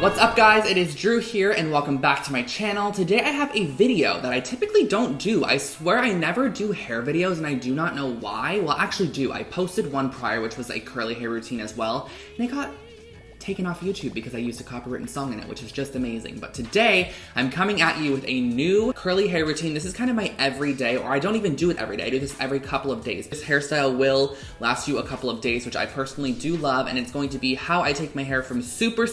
What's up guys, it is Drew here and welcome back to my channel. Today I have a video that I typically don't do. I swear I never do hair videos and I do not know why. Well, I actually do. I posted one prior which was a curly hair routine as well and it got taken off YouTube because I used a copywritten song in it, which is just amazing. But today, I'm coming at you with a new curly hair routine. This is kind of my everyday, or I don't even do it every day. I do this every couple of days. This hairstyle will last you a couple of days, which I personally do love, and it's going to be how I take my hair from super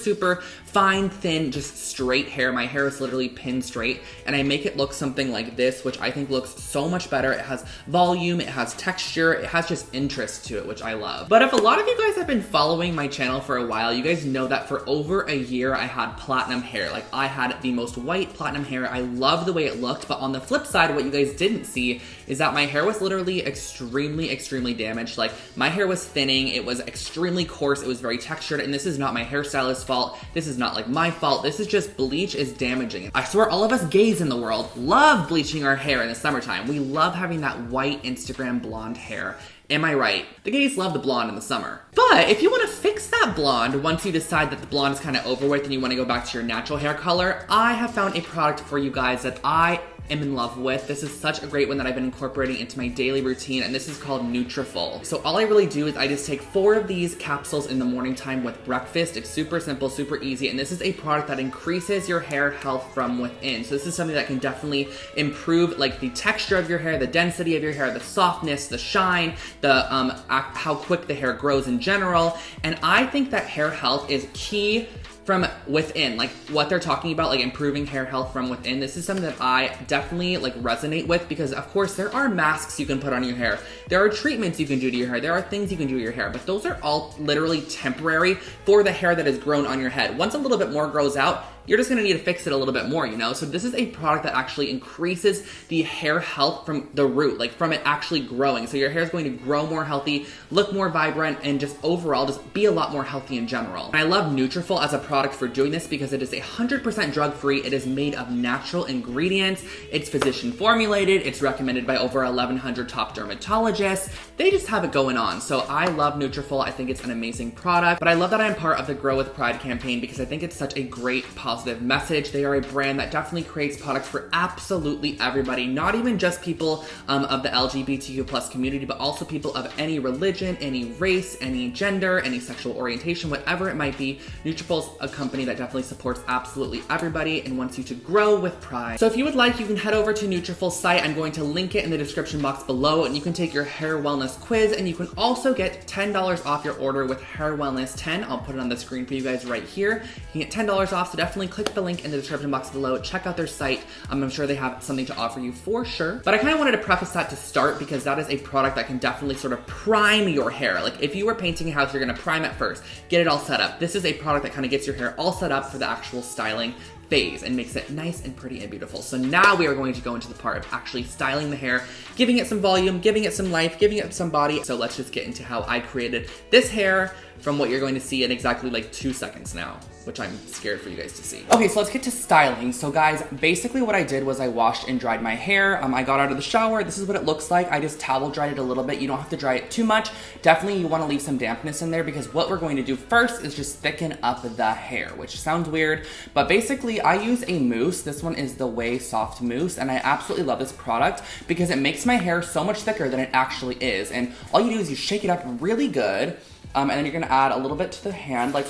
fine, thin, just straight hair. My hair is literally pin straight, and I make it look something like this, which I think looks so much better. It has volume, it has texture, it has just interest to it, which I love. But if a lot of you guys have been following my channel for a while, you guys know that for over a year I had platinum hair. Like, I had the most white platinum hair. I loved the way it looked, but on the flip side, what you guys didn't see is that my hair was literally extremely damaged. Like, my hair was thinning, it was extremely coarse, it was very textured, and this is not my hairstylist's fault. This is not like my fault. This is just bleach is damaging. I swear all of us gays in the world love bleaching our hair in the summertime. We love having that white Instagram blonde hair. Am I right? The gays love the blonde in the summer. But if you want to fix that blonde, once you decide that the blonde is kind of over with and you want to go back to your natural hair color, I have found a product for you guys that I am in love with. This is such a great one that I've been incorporating into my daily routine, and this is called Nutrafol. So all I really do is I just take 4 of these capsules in the morning time with breakfast. It's super simple, super easy, and this is a product that increases your hair health from within. So this is something that can definitely improve like the texture of your hair, the density of your hair, the softness, the shine, the how quick the hair grows in general. And I think that hair health is key from within, like what they're talking about, like improving hair health from within. This is something that I definitely like resonate with, because of course there are masks you can put on your hair, there are treatments you can do to your hair, there are things you can do to your hair, but those are all literally temporary for the hair that has grown on your head. Once a little bit more grows out, you're just gonna need to fix it a little bit more, you know? So this is a product that actually increases the hair health from the root, like from it actually growing. So your hair is going to grow more healthy, look more vibrant, and just overall just be a lot more healthy in general. And I love Nutrafol as a product for doing this because it is 100% drug-free. It is made of natural ingredients. It's physician formulated. It's recommended by over 1,100 top dermatologists. They just have it going on. So I love Nutrafol. I think it's an amazing product, but I love that I'm part of the Grow with Pride campaign because I think it's such a great positive message. They are a brand that definitely creates products for absolutely everybody, not even just people of the LGBTQ plus community, but also people of any religion, any race, any gender, any sexual orientation, whatever it might be. Nutrafol's a company that definitely supports absolutely everybody and wants you to grow with pride. So if you would like, you can head over to Nutrafol's site. I'm going to link it in the description box below, and you can take your hair wellness quiz, and you can also get $10 off your order with Hair Wellness 10. I'll put it on the screen for you guys right here. You can get $10 off, so definitely click the link in the description box below. Check out their site. I'm sure they have something to offer you for sure. But I kind of wanted to preface that to start because that is a product that can definitely sort of prime your hair. Like if you were painting a house, you're gonna prime it first, get it all set up. This is a product that kind of gets your hair all set up for the actual styling phase and makes it nice and pretty and beautiful. So now we are going to go into the part of actually styling the hair, giving it some volume, giving it some life, giving it some body. So let's just get into how I created this hair from what you're going to see in exactly like 2 seconds now, which I'm scared for you guys to see. Okay, so let's get to styling. So guys, basically what I did was I washed and dried my hair. I got out of the shower. This is what it looks like. I just towel dried it a little bit. You don't have to dry it too much. Definitely you want to leave some dampness in there because what we're going to do first is just thicken up the hair, which sounds weird, but basically I use a mousse. This one is the Way Soft Mousse, and I absolutely love this product because it makes my hair so much thicker than it actually is. And all you do is you shake it up really good, and then you're gonna add a little bit to the hand. Like,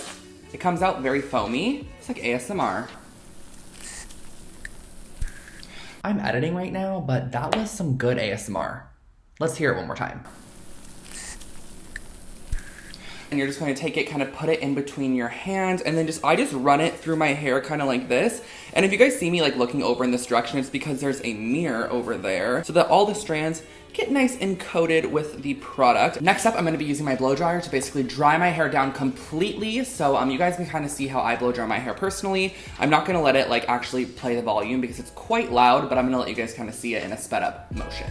it comes out very foamy. It's like ASMR. I'm editing right now, but that was some good ASMR. Let's hear it one more time. And you're just going to take it, kind of put it in between your hands, and then I just run it through my hair kind of like this. And if you guys see me like looking over in this direction, it's because there's a mirror over there so that all the strands get nice and coated with the product. Next up, I'm gonna be using my blow dryer to basically dry my hair down completely. So you guys can kind of see how I blow dry my hair personally. I'm not gonna let it like actually play the volume because it's quite loud, but I'm gonna let you guys kind of see it in a sped up motion.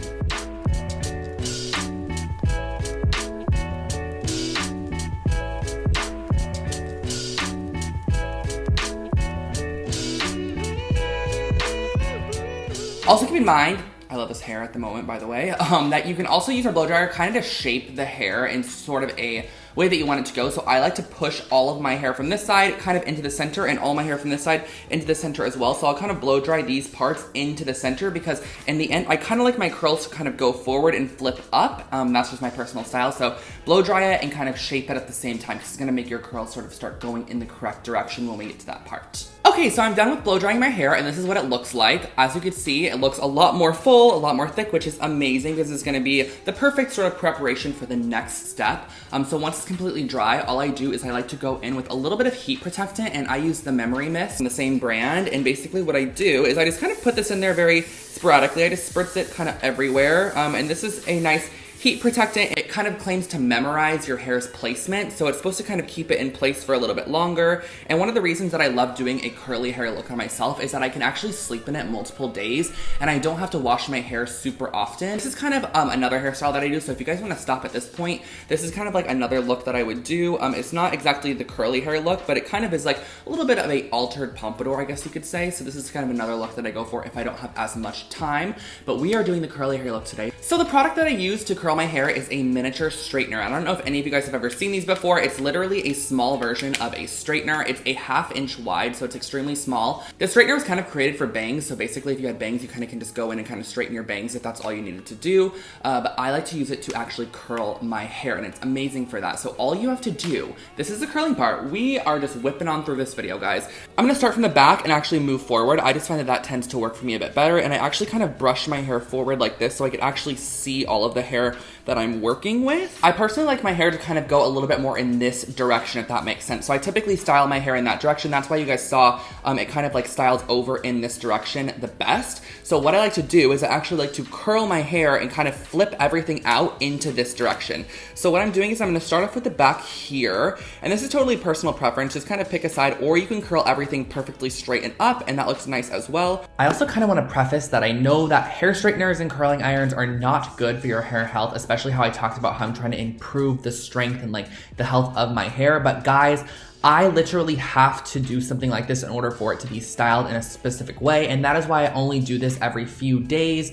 Also keep in mind, I love this hair at the moment, by the way, that you can also use our blow dryer kind of to shape the hair in sort of a way that you want it to go. So I like to push all of my hair from this side kind of into the center and all my hair from this side into the center as well. So I'll kind of blow dry these parts into the center because in the end, I kind of like my curls to kind of go forward and flip up. That's just my personal style. So blow dry it and kind of shape it at the same time because it's gonna make your curls sort of start going in the correct direction when we get to that part. Okay, so I'm done with blow drying my hair and this is what it looks like. As you can see, it looks a lot more full, a lot more thick, which is amazing because it's gonna be the perfect sort of preparation for the next step. So once it's completely dry, all I do is I like to go in with a little bit of heat protectant and I use the Memory Mist from the same brand. And basically what I do is I just kind of put this in there very sporadically. I just spritz it kind of everywhere. And this is a nice heat protectant. It kind of claims to memorize your hair's placement, so it's supposed to kind of keep it in place for a little bit longer. And one of the reasons that I love doing a curly hair look on myself is that I can actually sleep in it multiple days and I don't have to wash my hair super often. This is kind of another hairstyle that I do, so if you guys want to stop at this point, this is kind of like another look that I would do. It's not exactly the curly hair look, but it kind of is like a little bit of a altered pompadour, I guess you could say. So this is kind of another look that I go for if I don't have as much time, but we are doing the curly hair look today. So the product that I use to curl my hair is a miniature straightener. I don't know if any of you guys have ever seen these before. It's literally a small version of a straightener. It's a 1/2 inch wide, so it's extremely small. The straightener was kind of created for bangs, so basically if you had bangs, you kind of can just go in and kind of straighten your bangs if that's all you needed to do. But I like to use it to actually curl my hair, and it's amazing for that. So all you have to do, this is the curling part. We are just whipping on through this video, guys. I'm gonna start from the back and actually move forward. I just find that that tends to work for me a bit better, and I actually kind of brush my hair forward like this so I could actually see all of the hair that I'm working with. I personally like my hair to kind of go a little bit more in this direction, if that makes sense. So I typically style my hair in that direction. That's why you guys saw it kind of like styles over in this direction the best. So what I like to do is I actually like to curl my hair and kind of flip everything out into this direction. So what I'm doing is I'm gonna start off with the back here, and this is totally personal preference. Just kind of pick a side, or you can curl everything perfectly straight and up, and that looks nice as well. I also kind of want to preface that I know that hair straighteners and curling irons are not good for your hair health, especially how I talked about how I'm trying to improve the strength and like the health of my hair. But guys, I literally have to do something like this in order for it to be styled in a specific way, and that is why I only do this every few days,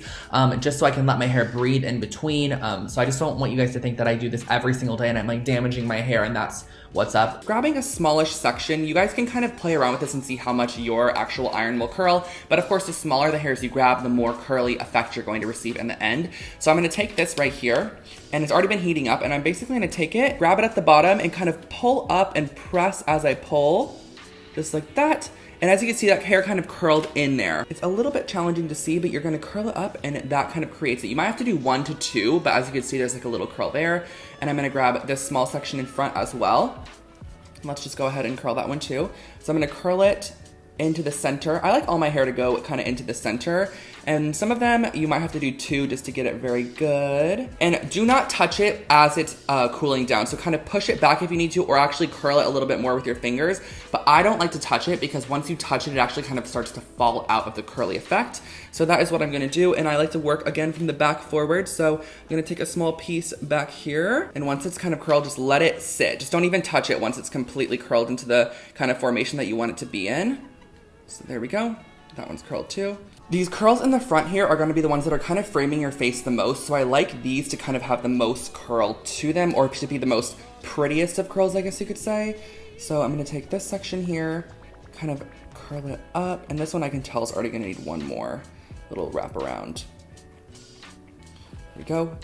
just so I can let my hair breathe in between. So I just don't want you guys to think that I do this every single day and I'm like damaging my hair, and that's what's up. Grabbing a smallish section, you guys can kind of play around with this and see how much your actual iron will curl, but of course the smaller the hairs you grab, the more curly effect you're going to receive in the end. So I'm going to take this right here, and it's already been heating up, and I'm basically going to take it, grab it at the bottom, and kind of pull up and press as I pull, just like that. And as you can see, that hair kind of curled in there. It's a little bit challenging to see, but you're gonna curl it up and that kind of creates it. You might have to do 1 to 2, but as you can see, there's like a little curl there. And I'm gonna grab this small section in front as well. Let's just go ahead and curl that one too. So I'm gonna curl it into the center. I like all my hair to go kind of into the center, and some of them you might have to do 2 just to get it very good. And do not touch it as it's cooling down. So kind of push it back if you need to, or actually curl it a little bit more with your fingers. But I don't like to touch it because once you touch it, it actually kind of starts to fall out of the curly effect. So that is what I'm gonna do, and I like to work again from the back forward. So I'm gonna take a small piece back here, and once it's kind of curled, just let it sit. Just don't even touch it once it's completely curled into the kind of formation that you want it to be in. So there we go. That one's curled too. These curls in the front here are going to be the ones that are kind of framing your face the most. So I like these to kind of have the most curl to them, or to be the most prettiest of curls, I guess you could say. So I'm going to take this section here, kind of curl it up. And this one I can tell is already going to need one more little wrap around. There we go.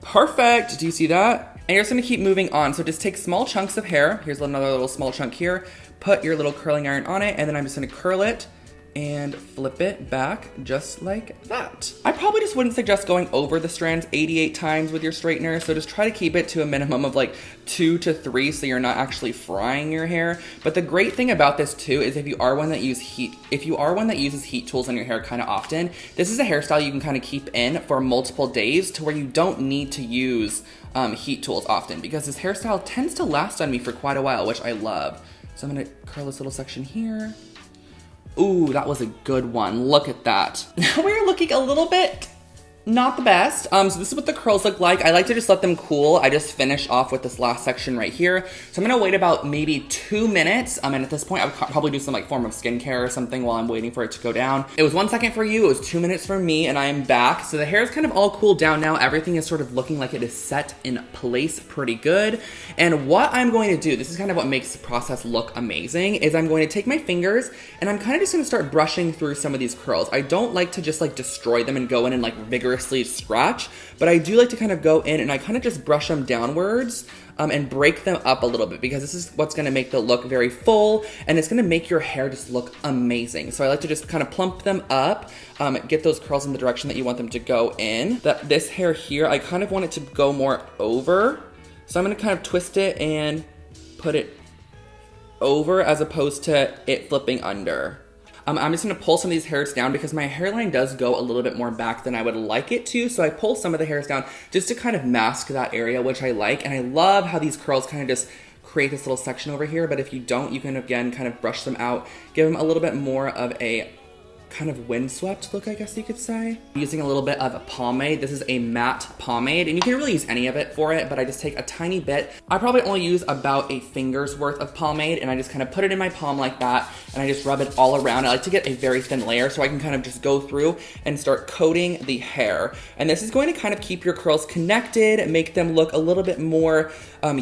Perfect. Do you see that? And you're just going to keep moving on. So just take small chunks of hair. Here's another little small chunk here. Put your little curling iron on it, and then I'm just gonna curl it and flip it back just like that. I probably just wouldn't suggest going over the strands 88 times with your straightener, so just try to keep it to a minimum of like 2 to 3 so you're not actually frying your hair. But the great thing about this too is if you are one that uses heat tools on your hair kind of often, this is a hairstyle you can kind of keep in for multiple days to where you don't need to use heat tools often, because this hairstyle tends to last on me for quite a while, which I love. So I'm gonna curl this little section here. Ooh, that was a good one. Look at that. Now we're looking a little bit not the best. So this is what the curls look like. I like to just let them cool. I just finish off with this last section right here. So I'm gonna wait about maybe 2 minutes. And at this point, I would probably do some like form of skincare or something while I'm waiting for it to go down. It was 1 second for you, it was 2 minutes for me, and I am back. So the hair is kind of all cooled down now. Everything is sort of looking like it is set in place pretty good. And what I'm going to do, this is kind of what makes the process look amazing, is I'm going to take my fingers and I'm kind of just gonna start brushing through some of these curls. I don't like to just like destroy them and go in and like vigorously scratch, but I do like to kind of go in and I kind of just brush them downwards and break them up a little bit, because this is what's gonna make the look very full, and it's gonna make your hair just look amazing. So I like to just kind of plump them up, get those curls in the direction that you want them to go in. This hair here, I kind of want it to go more over. So I'm gonna kind of twist it and put it over as opposed to it flipping under. I'm just gonna pull some of these hairs down because my hairline does go a little bit more back than I would like it to. So I pull some of the hairs down just to kind of mask that area, which I like. And I love how these curls kind of just create this little section over here. But if you don't, you can again kind of brush them out, give them a little bit more of a kind of windswept look, I guess you could say. I'm using a little bit of a pomade. This is a matte pomade, and you can really use any of it for it, but I just take a tiny bit. I probably only use about a finger's worth of pomade, and I just kind of put it in my palm like that, and I just rub it all around. I like to get a very thin layer so I can kind of just go through and start coating the hair. And this is going to kind of keep your curls connected, make them look a little bit more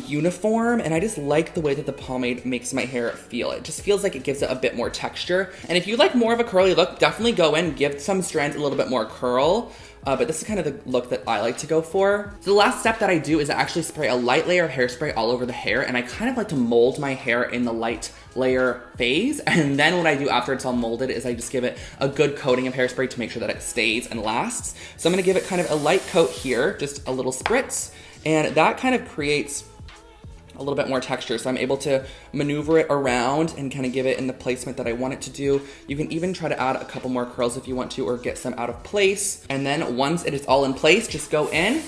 uniform, and I just like the way that the pomade makes my hair feel. It just feels like it gives it a bit more texture. And if you like more of a curly look, definitely go in, give some strands a little bit more curl. But this is kind of the look that I like to go for. So the last step that I do is I actually spray a light layer of hairspray all over the hair, and I kind of like to mold my hair in the light layer phase. And then what I do after it's all molded is I just give it a good coating of hairspray to make sure that it stays and lasts. So I'm gonna give it kind of a light coat here, just a little spritz, and that kind of creates a little bit more texture. So I'm able to maneuver it around and kind of give it in the placement that I want it to do. You can even try to add a couple more curls if you want to, or get some out of place. And then once it is all in place, just go in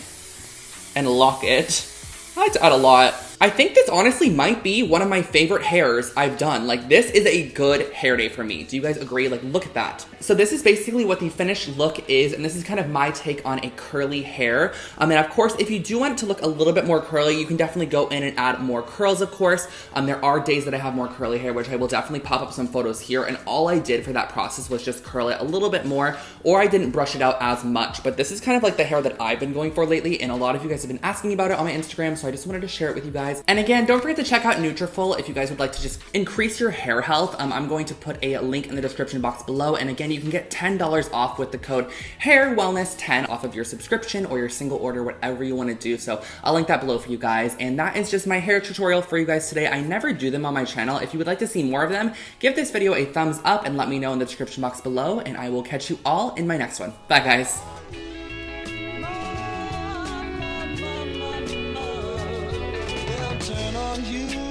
and lock it. I like to add a lot. I think this honestly might be one of my favorite hairs I've done. Like, this is a good hair day for me. Do you guys agree? Like, look at that. So this is basically what the finished look is, and this is kind of my take on a curly hair. And of course, if you do want it to look a little bit more curly, you can definitely go in and add more curls, of course. There are days that I have more curly hair, which I will definitely pop up some photos here, and all I did for that process was just curl it a little bit more, or I didn't brush it out as much. But this is kind of like the hair that I've been going for lately, and a lot of you guys have been asking about it on my Instagram, so I just wanted to share it with you guys. And again, don't forget to check out Nutrafol if you guys would like to just increase your hair health. I'm going to put a link in the description box below, and again, you can get $10 off with the code HAIRWELLNESS10 off of your subscription or your single order, whatever you want to do. So I'll link that below for you guys. And that is just my hair tutorial for you guys today. I never do them on my channel. If you would like to see more of them, give this video a thumbs up and let me know in the description box below, and I will catch you all in my next one. Bye, guys. Turn on you.